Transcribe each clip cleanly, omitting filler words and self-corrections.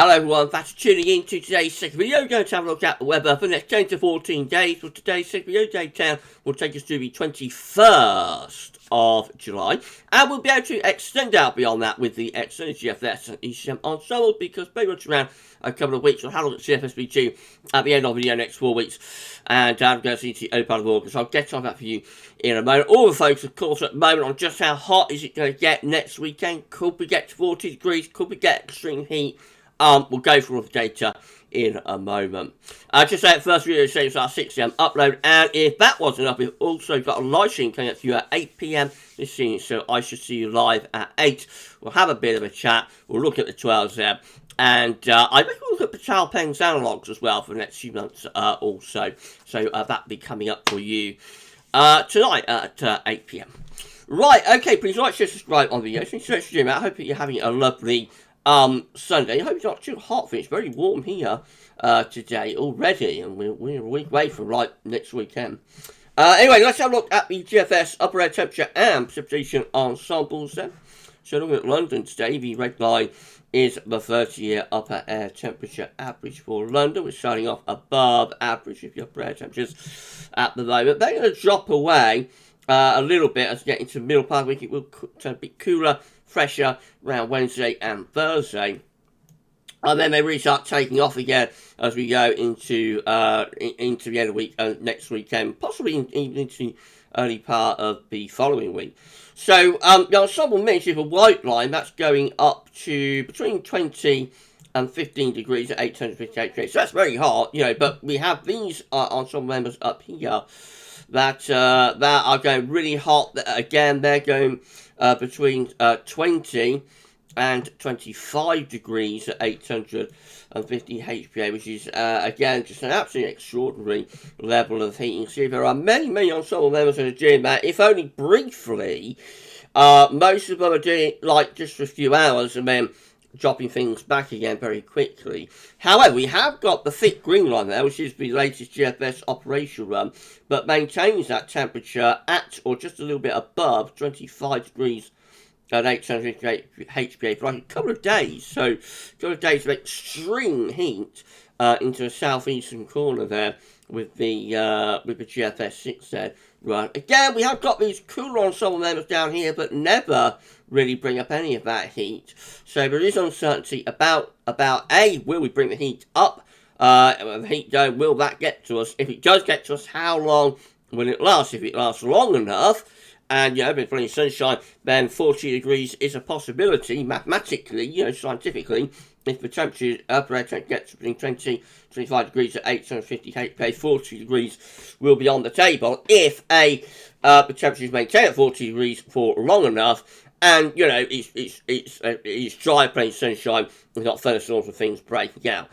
Hello everyone, thanks for tuning in to today's second video. We're going to have a look at the weather for the next 10 to 14 days. For today's second video, Daytown will take us to the 21st of July. And we'll be able to extend out beyond that with the extended GFS and ECM ensemble, because pretty much around a couple of weeks we'll have a look at CFSV2 at the end of the next 4 weeks. And I'm going to see the early part of August. I'll get on that for you in a moment. All the focus, of course, at the moment on just how hot is it going to get next weekend. Could we get to 40 degrees? Could we get extreme heat? We'll go through all the data in a moment. Just say first video saves our 6 AM upload, and if that wasn't enough, we've also got a live stream coming up to you at 8 PM this evening, so I should see you live at 8. We'll have a bit of a chat, we'll look at the 12s there, and I reckon we'll look at Patel Peng's analogues as well for the next few months also, so that'll be coming up for you tonight at 8 PM. Right, okay, please like, share, subscribe on the video. Thanks so much for doing that. I hope that you're having a lovely Sunday. I hope it's not too hot for you. It's very warm here today already, and we're a week away from like next weekend. Anyway, let's have a look at the GFS upper air temperature and precipitation ensembles then. So looking at London today, the red line is the 30-year upper air temperature average for London. We're starting off above average of the upper air temperatures at the moment. They're going to drop away a little bit as we get into the middle part of the week. It will turn a bit cooler, fresher around Wednesday and Thursday, and then they really start taking off again as we go into the end of the week next weekend, possibly even into the early part of the following week. So the ensemble mix is a white line that's going up to between 20 and 15 degrees at 858 degrees. So that's very hot, you know. But we have these ensemble members up here that are going really hot. Again, they're going between 20 and 25 degrees at 850 HPA, which is, again, just an absolutely extraordinary level of heating. See, there are many ensemble members that are doing that, if only briefly. Most of them are doing it, like, just for a few hours, and then dropping things back again very quickly. However, we have got the thick green line there, which is the latest GFS operational run, but maintains that temperature at or just a little bit above 25 degrees at 858 HPA for like a couple of days. So, a couple of days of extreme heat into the southeastern corner there with the GFS 6 there. Right. Again, we have got these cooler ensemble members down here, but never really bring up any of that heat. So there is uncertainty about A, will we bring the heat up? The heat dome, will that get to us? If it does get to us, how long will it last? If it lasts long enough, and, you know, been plenty of sunshine, then 40 degrees is a possibility, mathematically, you know, scientifically. If the temperature, upper air temperature gets between 20 25 degrees at 850 HPA, 40 degrees will be on the table. If the temperature is maintained at 40 degrees for long enough, and, you know, it's dry, plenty of sunshine, we've got thunderstorms and things breaking out.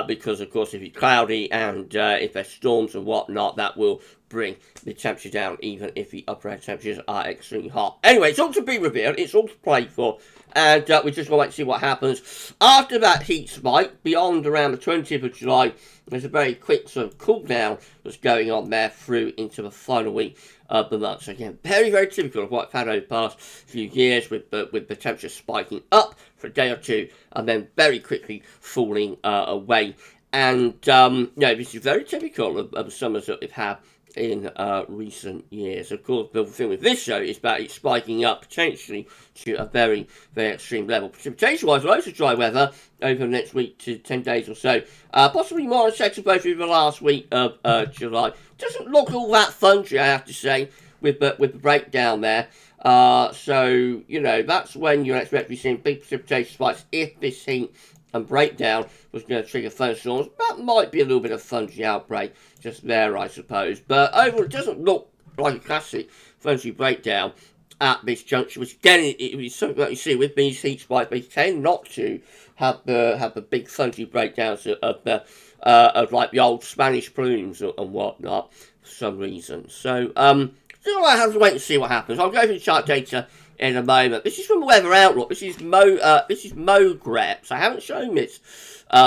Because, of course, if it's cloudy and if there's storms and whatnot, that will bring the temperature down, even if the upper air temperatures are extremely hot. Anyway, it's all to be revealed, it's all to play for, and we just want to see what happens. After that heat spike, beyond around the 20th of July, there's a very quick sort of cool down that's going on there through into the final week of the month. So again, very typical of what I've had over the past few years, with the temperature spiking up for a day or two, and then very quickly falling away. And, you know, this is very typical of the summers that we've had in recent years. Of course, the thing with this show is that it's spiking up potentially to a very extreme level. Precipitation-wise, loads of dry weather over the next week to 10 days or so. Possibly more unsettled over the last week of July. Doesn't look all that funky, I have to say, with the breakdown there. So, you know, that's when you're expected to be seeing big precipitation spikes. If this heat and breakdown was going to trigger thunderstorms, that might be a little bit of funky outbreak just there, I suppose. But overall, it doesn't look like a classic funky breakdown at this juncture, which again, it is something that you see with these heat spikes. They tend not to have the big funky breakdowns of like the old Spanish plumes and whatnot for some reason. So, so I have to wait and see what happens. I'll go through the chart data in a moment. This is from the Weather Outlook. This is Mogreps. I haven't shown this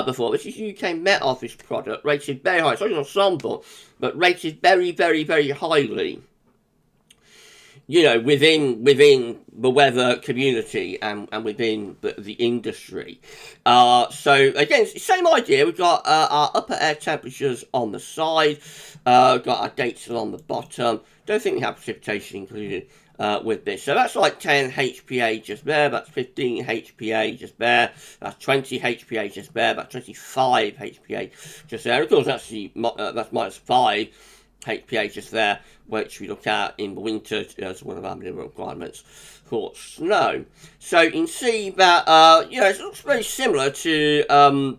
before. This is UK Met Office product, rated very high. It's not an ensemble, but rated very highly you know, within the weather community and within the industry. So again, same idea. We've got our upper air temperatures on the side, got our dates on the bottom. Don't think we have precipitation included with this. So that's like 10 HPA just there, that's 15 HPA just there, that's 20 HPA just there, that's 25 HPA just there. Of course, that's minus 5 HPA just there, which we look at in the winter as one of our minimum requirements for snow. So you can see that you know, it looks very similar to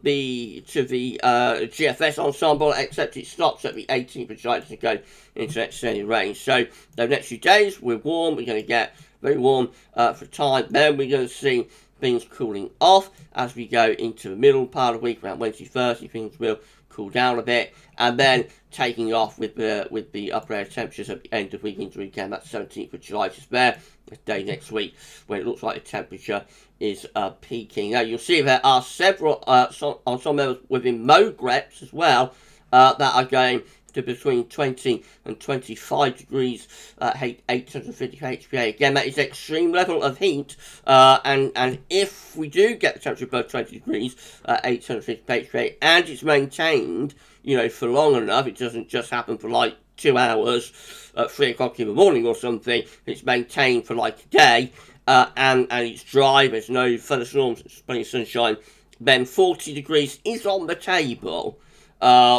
the GFS ensemble, except it stops at the 18th of July to go into extended range. So the next few days we're warm, we're going to get very warm for a time. Then we're going to see things cooling off as we go into the middle part of the week, around Wednesday, Thursday. Things will cool down a bit, and then taking off with the upper air temperatures at the end of the week into the weekend. That's 17th of July just there, a day next week when it looks like the temperature is peaking. Now you'll see there are several on some levels within Mogreps as well that are going to between 20 and 25 degrees, 850 HPA. Again, that is extreme level of heat, and if we do get the temperature above 20 degrees, 850 HPA, and it's maintained, you know, for long enough, it doesn't just happen for like 2 hours at 3 o'clock in the morning or something, it's maintained for like a day, and it's dry, there's no thunderstorms, it's plenty of sunshine, then 40 degrees is on the table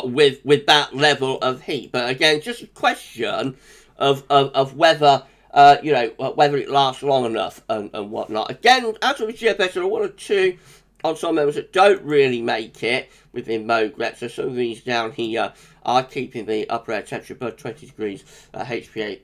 with that level of heat. But again, just a question of whether you know, whether it lasts long enough and whatnot. Again, as with GFS, there are one or two on some members that don't really make it within Mogreps. So some of these down here are keeping the upper air temperature above 20 degrees, HPA,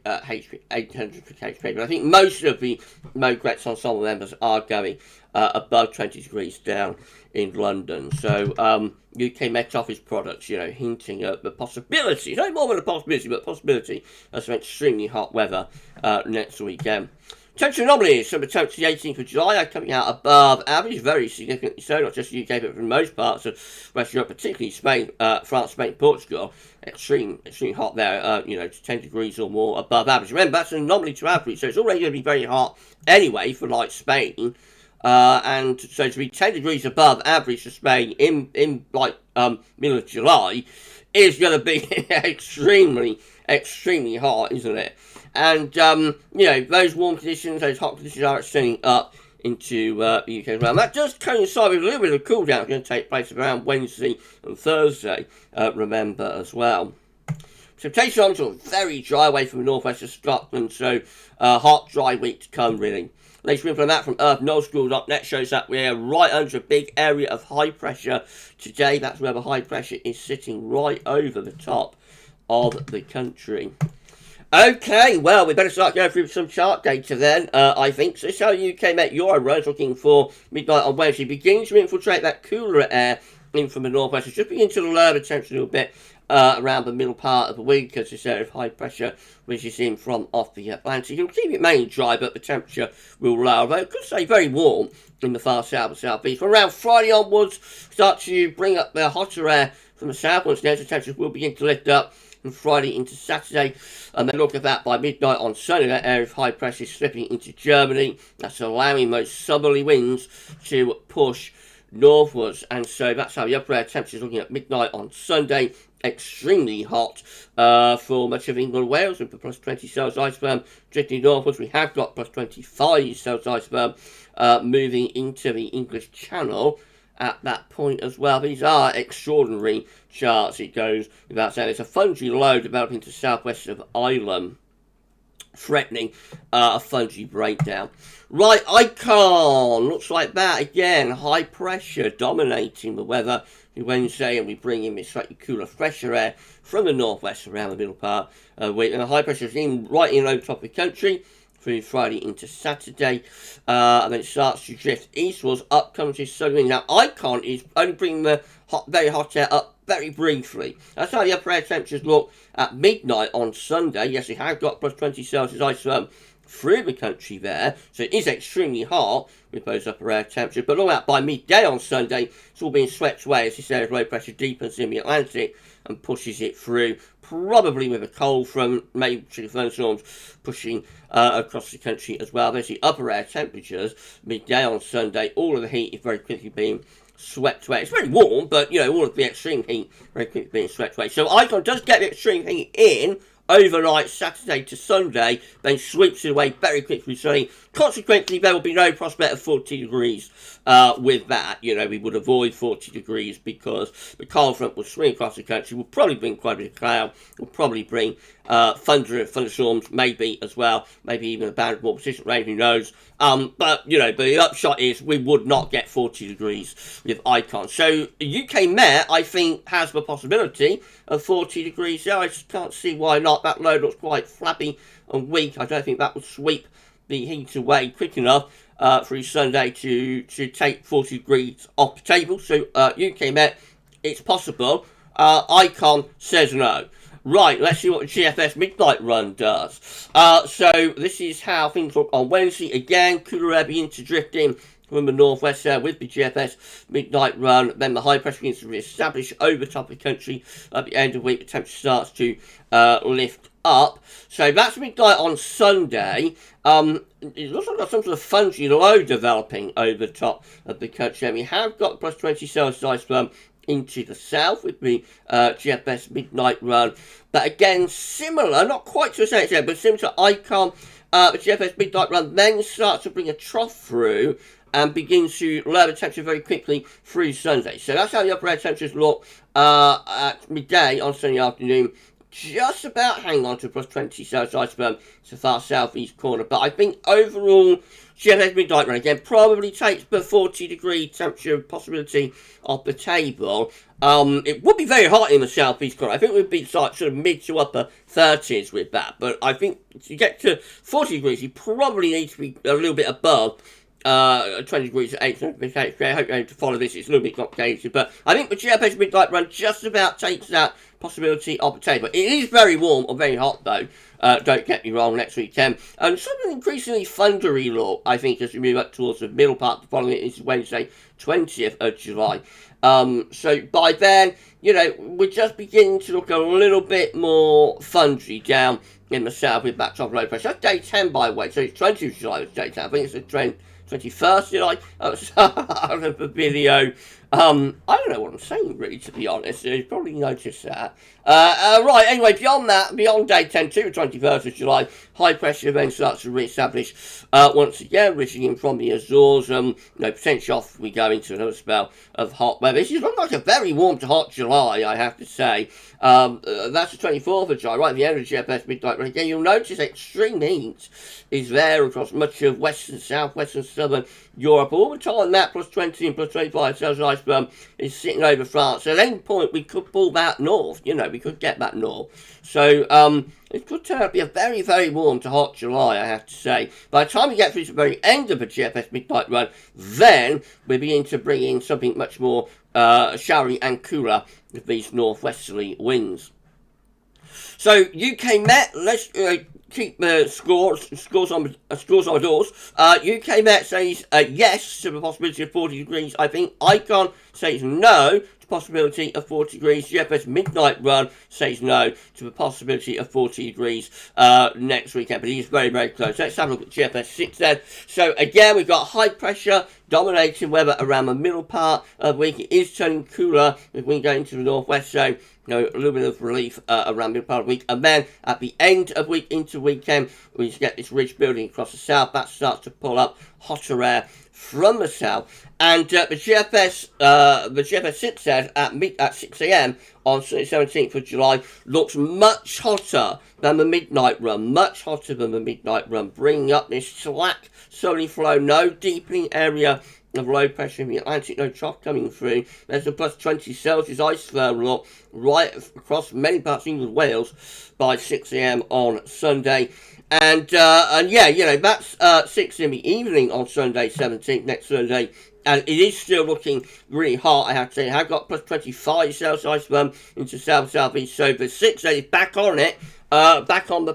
800 HPA. But I think most of the Mogreps ensemble members are going above 20 degrees down in London. So UK Met Office products, you know, hinting at the possibility, no more than a possibility, but possibility of some extremely hot weather next weekend. Temperature anomalies, so the temperature the 18th of July are coming out above average, very significantly so, not just the UK, but for most parts of West Europe, particularly Spain, France, Spain, Portugal. Extremely hot there, you know, 10 degrees or more above average. Remember, that's an anomaly to average, so it's already going to be very hot anyway for like Spain. And so to be 10 degrees above average for Spain in like middle of July is going to be extremely hot, isn't it? And, you know, those warm conditions, those hot conditions are extending up into the UK as well. That does coincide with a little bit of cool down going to take place around Wednesday and Thursday, remember, as well. Precipitation on sort of very dry away from the northwest of Scotland, so hot, dry week to come, really. Latest info on that from earthnullschool.net shows that we're right under a big area of high pressure today. That's where the high pressure is sitting right over the top of the country. Okay, well, we better start going through some chart data then, I think. So this is how UK Met Euro is looking for midnight on Wednesday. Beginning to infiltrate that cooler air in from the northwest. It's just beginning to lower the temperature a little bit around the middle part of the week as this area of high pressure reaches in from off the Atlantic. It'll keep it mainly dry, but the temperature will lower. Though it could stay very warm in the far south and southeast. From around Friday onwards, start to bring up the hotter air from the south. Once again, the temperatures will begin to lift up from Friday into Saturday, and then look at that by midnight on Sunday. That area of high pressure is slipping into Germany. That's allowing those southerly winds to push northwards, and so that's how the upper air temperature is looking at midnight on Sunday. Extremely hot for much of England and Wales, with the plus 20 Celsius isotherm drifting northwards. We have got plus 25 Celsius isotherm moving into the English Channel at that point as well. These are extraordinary charts, it goes without saying. It's a fungi low developing to southwest of Ireland, threatening a fungi breakdown. Right, icon looks like that again. High pressure dominating the weather Wednesday, and we bring in this slightly cooler, fresher air from the northwest around the middle part of the week. And the high pressure is right in over top of the country through Friday into Saturday, and then it starts to drift eastwards. Up comes this southern wind. Now, icon is only bringing the very hot air up very briefly. That's how the upper air temperatures look at midnight on Sunday. Yes, we have got plus 20 Celsius isotherm through the country there, so it is extremely hot with those upper air temperatures, but all that by midday on Sunday, it's all being swept away as this area of low pressure deepens in the Atlantic and pushes it through, probably with a cold front, maybe thunderstorms pushing across the country as well. There's the upper air temperatures midday on Sunday. All of the heat is very quickly being swept away. It's very warm, but you know, all of the extreme heat very quickly being swept away. So Icon does get the extreme heat in overnight, Saturday to Sunday, then sweeps it away very quickly sunny. Consequently, there will be no prospect of 40 degrees with that. You know, we would avoid 40 degrees because the cold front will swing across the country, will probably bring quite a bit of cloud, will probably bring thunderstorms, maybe as well, maybe even a band of more persistent rain, who knows. But, you know, the upshot is we would not get 40 degrees with Icon. So, the UK Met, I think, has the possibility of 40 degrees there. I just can't see why not. That low looks quite flappy and weak. I don't think that would sweep the heat away quick enough through Sunday to take 40 degrees off the table. So, UK Met, it's possible. Icon says no. Right, let's see what the GFS midnight run does. So this is how things look on Wednesday. Again, cooler air beginning to drift in from the northwest there with the GFS midnight run. Then the high pressure begins to re-establish over top of the country. At the end of the week, the temperature starts to lift up. So that's midnight on Sunday. It looks like we've got some sort of funky low developing over the top of the country. And we have got plus 20 Celsius iceberg into the south with the GFS midnight run, but again similar, not quite to the same extent, but similar to Icon. The GFS midnight run then starts to bring a trough through and begins to lower the temperature very quickly through Sunday. So that's how the upper air temperatures look at midday on Sunday afternoon. Just about hang on to plus 20 Celsius iceberg to far southeast corner, but I think overall GFS midnight run again probably takes the 40 degree temperature possibility off the table. It would be very hot in the southeast corner. I think we'd be sort of mid to upper 30s with that, but I think to get to 40 degrees you probably need to be a little bit above 20 degrees at 8. I hope you're able to follow this. It's a little bit complicated, but I think the GFS midnight run just about takes that possibility off the table. It is very warm or very hot though. Don't get me wrong, next weekend. And something increasingly thundery look, I think, as we move up towards the middle part of the following. It is Wednesday, 20th of July. So by then, you know, we're just beginning to look a little bit more thundery down in the south with backdrop low pressure. That's day 10, by the way. So it's 20th of July, it's day 10. I think it's the 21st, did I? Out of the video. I don't know what I'm saying, really, to be honest. You've probably noticed that. Right, anyway, beyond that, beyond day 10 to the 21st of July, high pressure then starts to re-establish once again, reaching from the Azores. Potentially off we go into another spell of hot weather. This is looking like a very warm to hot July, I have to say. That's the 24th of July, right at the end of the GFS midnight run. Again, you'll notice extreme heat is there across much of western, southwestern, southern Europe. All the time that plus 20 and plus 25 Celsius iceberg is sitting over France. At any point, we could pull that north. You know, we could get that north. So, it could turn out to be a very, very warm to hot July, I have to say. By the time we get through to the very end of the GFS midnight run, then we begin to bring in something much more showery and cooler with these northwesterly winds. So, UK Met, let's keep the scores on the doors. UK Met says yes to the possibility of 40 degrees. I think Icon says no to the possibility of 40 degrees. GFS midnight run says no to the possibility of 40 degrees next weekend, but he's very, very close. Let's have a look at GFS 6 then. So again, we've got high pressure dominating weather around the middle part of the week. It is turning cooler if we go into the northwest, so a little bit of relief around the middle part of the week. And then at the end of week into weekend, we get this ridge building across the south. That starts to pull up hotter air from the south. And the GFS 6 says at 6 a.m. on the 17th of July looks much hotter than the midnight run. Much hotter than the midnight run, bringing up this slack southerly flow, no deepening area of low pressure in the Atlantic, no trough coming through. There's a plus 20 Celsius iceberg look right across many parts of England, Wales by 6 a.m. on Sunday. And yeah, that's 6 in the evening on Sunday 17th, next Sunday. And it is still looking really hot, I have to say. I have got plus 25 Celsius iceberg into southeast. So the 6 is back on it back on the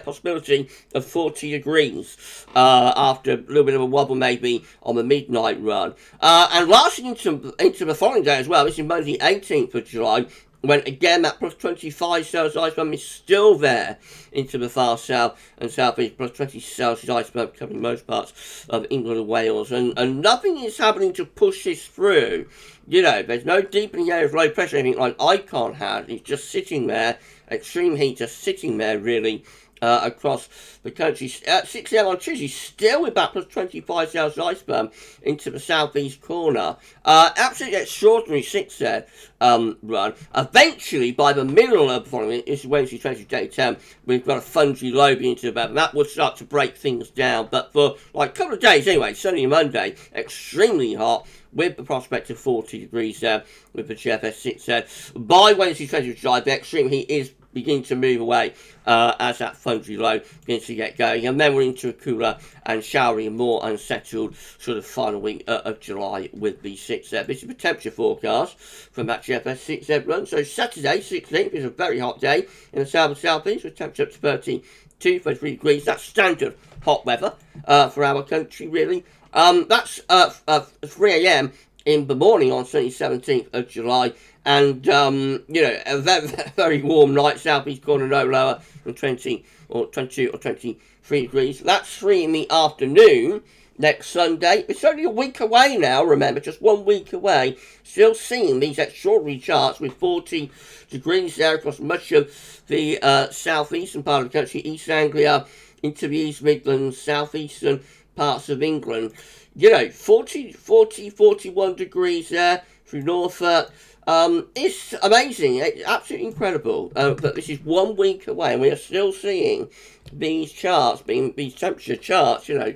possibility of 40 degrees after a little bit of a wobble maybe on the midnight run. And lasting into the following day as well, this is Monday 18th of July, when again that plus 25 Celsius ice bump is still there into the far south and southeast, plus 20 Celsius ice bump covering most parts of England and Wales, and nothing is happening to push this through. You know, there's no deepening area of low pressure, anything like Icon had. It's just sitting there, extreme heat just sitting there really across the country. 6 a.m. on Tuesday, still with that plus 25 Celsius ice bump into the southeast corner. Absolutely extraordinary 6 there run. Eventually, by the middle of the following, this is Wednesday, 20th day 10, we've got a fungy low being to the bed. That would start to break things down. But for like a couple of days anyway, Sunday and Monday, extremely hot, with the prospect of 40 degrees there with the GFS 6 there. By Wednesday, 20th of July, the extreme heat is beginning to move away as that fungy low begins to get going. And then we're into a cooler and showery and more unsettled sort of final week of July with the 6 there. This is the temperature forecast from that GFS 6 there run. So Saturday, 16th, is a very hot day in the south and southeast with temperature up to 32, 33 degrees. That's standard hot weather for our country, really. That's 3 a.m. in the morning on Sunday 17th of July, and you know, a very, very warm night, southeast corner no lower than 20 or 22 or 23 degrees. That's 3 in the afternoon next Sunday. It's only a week away now, remember, just 1 week away. Still seeing these extraordinary charts with 40 degrees there across much of the southeastern part of the country, East Anglia into the East Midlands, southeastern parts of England. You know, 41 degrees there through Norfolk. It's amazing. It's absolutely incredible. But this is 1 week away, and we are still seeing these charts, these temperature charts, you know,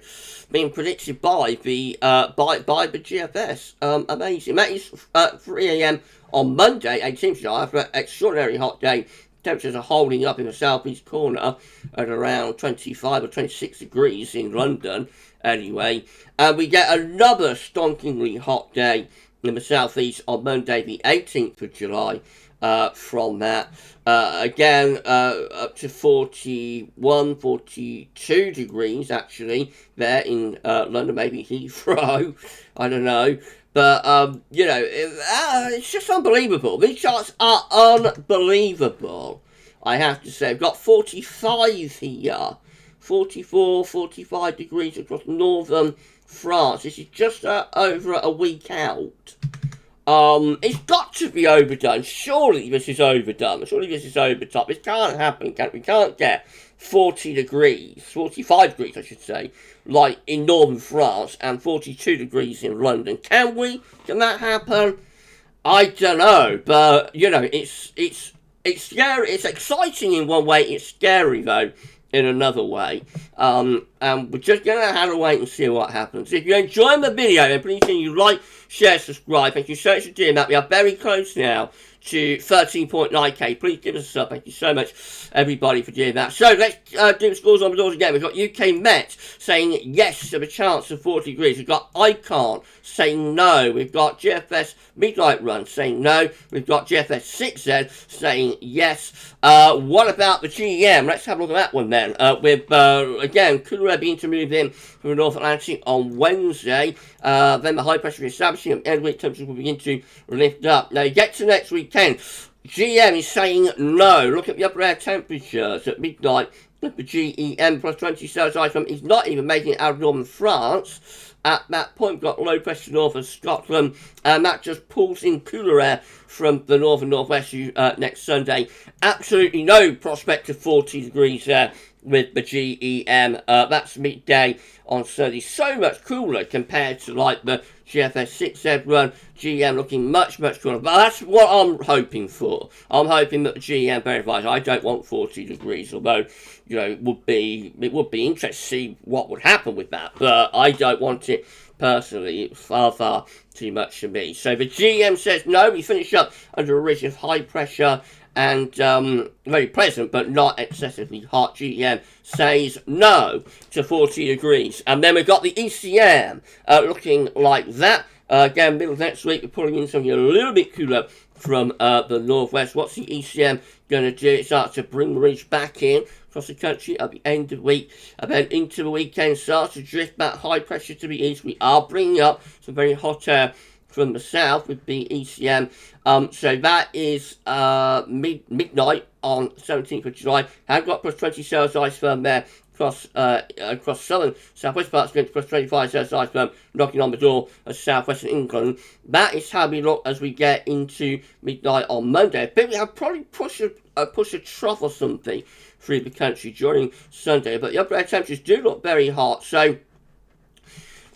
being predicted by the GFS. Amazing. That is 3 a.m. on Monday, 18th July, after an extraordinarily hot day. Temperatures are holding up in the southeast corner at around 25 or 26 degrees in London, anyway. And we get another stonkingly hot day in the southeast on Monday, the 18th of July, from that. Again, up to 41, 42 degrees, actually, there in London, maybe Heathrow, I don't know. But, you know, it's just unbelievable. These charts are unbelievable, I have to say. We've got 45 here, 44, 45 degrees across northern France. This is just over a week out. It's got to be overdone. Surely this is overdone. Surely this is overtop. This can't happen. We can't get 40 degrees, 45 degrees I should say, like in northern France, and 42 degrees in London. Can we? Can that happen? I don't know, but you know, it's scary. It's exciting in one way. It's scary though in another way. And we're just gonna have to wait and see what happens. If you're enjoying the video, then please can you like, share, subscribe. Thank you so much for doing that. We are very close now to 13.9k. Please give us a sub. Thank you so much, everybody, for doing that. So let's do the scores on the doors again. We've got UK Met saying yes to the chance of 40 degrees. We've got Icon saying no. We've got GFS Midnight Run saying no. We've got GFS 6Z saying yes. What about the GEM? Let's have a look at that one then. With, again, cooler air beginning to move in from the North Atlantic on Wednesday. Then the high pressure establishing and end week temperatures will begin to lift up. Now you get to next weekend. GM is saying no. Look at the upper air temperatures at midnight. The GEM plus 20 Celsius ice is not even making it out of northern France. At that point, we've got low pressure north of Scotland, and that just pulls in cooler air from the north and northwest next Sunday. Absolutely no prospect of 40 degrees there with the GEM. That's midday on Sunday. So much cooler compared to like the GFS 6Z run. GM looking much, much cooler. But that's what I'm hoping for. I'm hoping that the GM verifies. I don't want 40 degrees, although, you know, it would be interesting to see what would happen with that. But I don't want it personally. It's far, far too much for me. So the GM says no. We finish up under a ridge of high pressure and very pleasant but not excessively hot. GM says no to 40 degrees. And then we've got the ECM looking like that. Again, middle of next week, we're pulling in something a little bit cooler from the northwest. What's the ECM going to do? It starts to bring the ridge back in across the country at the end of the week. And then into the weekend, starts to drift back high pressure to the east. We are bringing up some very hot air from the south with the ECM. So that is midnight on 17th of July. Have got plus 20 cells isotherm there across southern southwest parts, going to plus 25 cells isotherm, knocking on the door of southwestern England. That is how we look as we get into midnight on Monday. I think we have probably push a trough or something through the country during Sunday, but the upper air temperatures do look very hot. So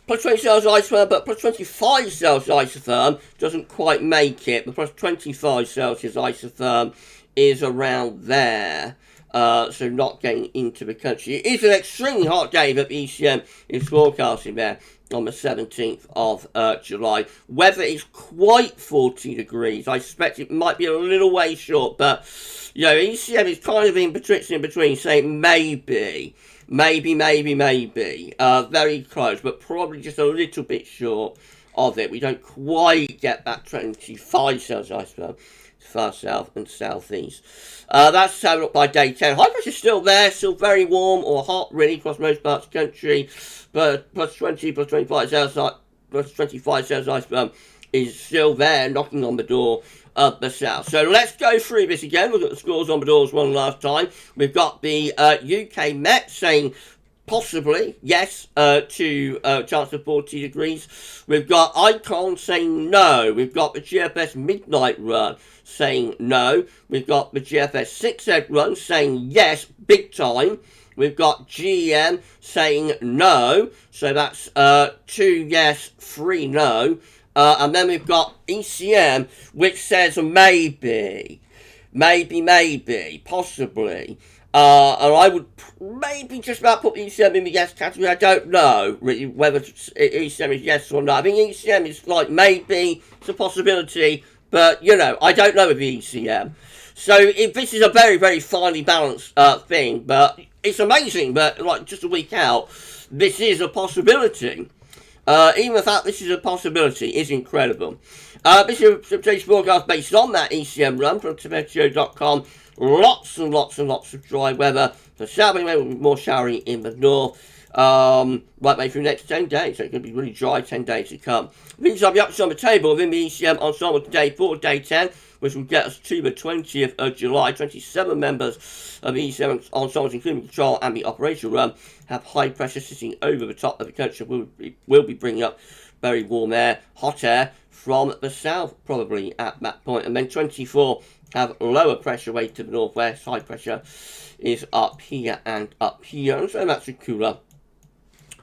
plus 20 cells isotherm, but plus 25 cells isotherm doesn't quite make it. The plus 25 Celsius isotherm is around there. So not getting into the country. It is an extremely hot day that the ECM is forecasting there on the 17th of July. Weather is quite 40 degrees. I suspect it might be a little way short, but you know, ECM is kind of in between, saying maybe. Very close, but probably just a little bit short of it. We don't quite get that 25 Celsius isotherm far south and southeast. That's how we look by day 10. High pressure still there, still very warm or hot really across most parts of the country, but plus 20, plus 25 Celsius, plus 25 Celsius isotherm is still there, knocking on the door of the south. So let's go through this again. Look at the scores on the doors one last time. We've got the UK Met saying possibly yes to chance of 40 degrees. We've got Icon saying no. We've got the GFS Midnight Run saying no. We've got the GFS 6 Egg Run saying yes, big time. We've got GM saying no. So that's 2 yes, 3 no. And then we've got ECM, which says maybe, possibly. And I would maybe just about put ECM in the yes category. I don't know really whether ECM is yes or no. I think ECM is like maybe, it's a possibility, but you know, I don't know with the ECM. So if this is a very, very finely balanced thing, but it's amazing that like just a week out, this is a possibility. Even the fact this is a possibility is incredible. This is today's forecast based on that ECM run from Tibetio.com. Lots and lots of dry weather. The south will be more showery in the north. Right way through the next 10 days. So it's going to be really dry 10 days to come. These are the ups on the table within the ECM ensemble today for day 10, which will get us to the 20th of July. 27 members of the ECM ensembles, including control and the operational run, have high pressure sitting over the top of the country. Will be bringing up very warm air, hot air from the south probably at that point. And then 24 have lower pressure way to the northwest. High pressure is up here and up here. And so that's a cooler,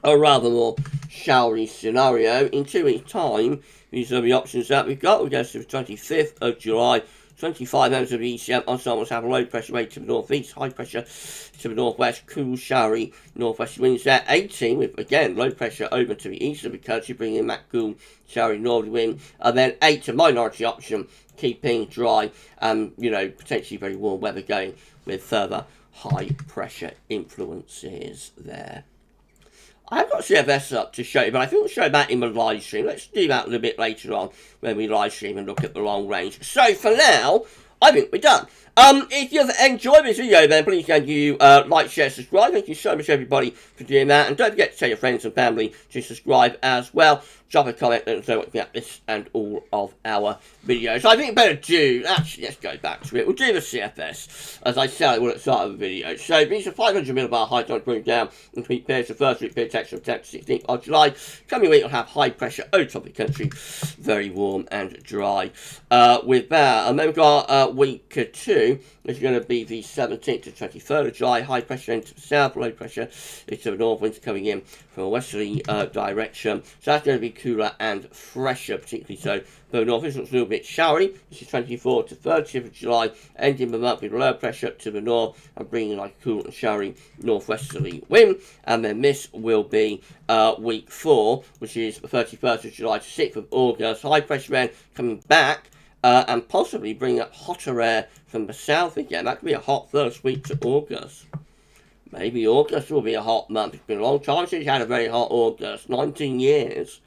a rather more showery scenario. In 2 weeks' time, these are the options that we've got. We go to the 25th of July. 25 members of the ECM ensembles have low pressure way to the northeast, high pressure to the northwest, cool, showery, northwest winds there. 18 with, again, low pressure over to the east of the country, bringing in that cool, showery northerly wind. And then 8 a minority option, keeping dry and, you know, potentially very warm weather going with further high pressure influences there. I've got CFS up to show you, but I think we'll show that in the live stream. Let's do that a little bit later on when we live stream and look at the long range. So for now, I think we're done. If you've enjoyed this video, then please can you like, share, subscribe. Thank you so much, everybody, for doing that. And don't forget to tell your friends and family to subscribe as well. Drop a comment and so what about this and all of our videos. I think better do, actually, let's go back to it. We'll do the CFS, as I said, at the start of the video. So these are 500 millibar high tide bring down in between pairs. The first week period texture of 10th to 16th of July. Coming week will have high pressure over top of the country, very warm and dry with that. And then we've got week 2. It's going to be the 17th to 23rd of July. High pressure into the south, low pressure into the north. Winds coming in from a westerly direction. So that's going to be cooler and fresher, particularly so for the north. This looks a little bit showery. This is 24th to 30th of July. Ending the month with low pressure to the north and bringing like a cool and showery northwesterly wind. And then this will be week 4, which is the 31st of July to 6th of August. High pressure air coming back. And possibly bring up hotter air from the south again. That could be a hot first week to August. Maybe August will be a hot month. It's been a long time since you had a very hot August. 19 years.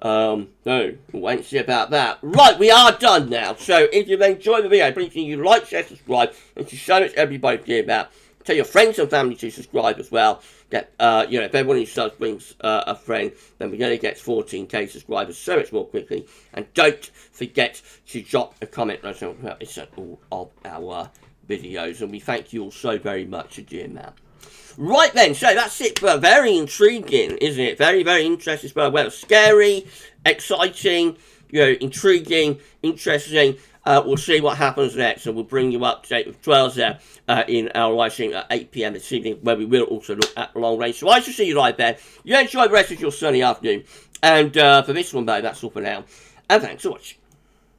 No, we'll wait and see about that. Right, we are done now. So if you've enjoyed the video, please you like, share, subscribe, and to show it everybody to hear about. Tell your friends and family to subscribe as well. Get, if everyone who subs brings a friend, then we're going to get 14k subscribers so much more quickly. And don't forget to drop a comment about this at all of our videos. And we thank you all so very much for doing that. Right then, so that's it for very intriguing, isn't it? Very, very interesting. Well, scary, exciting, intriguing, interesting. We'll see what happens next, and we'll bring you up to date with 12 there in our live stream at 8 PM this evening, where we will also look at the long range. So I shall see you live there. You enjoy the rest of your sunny afternoon. And for this one, though, that's all for now. And thanks for watching.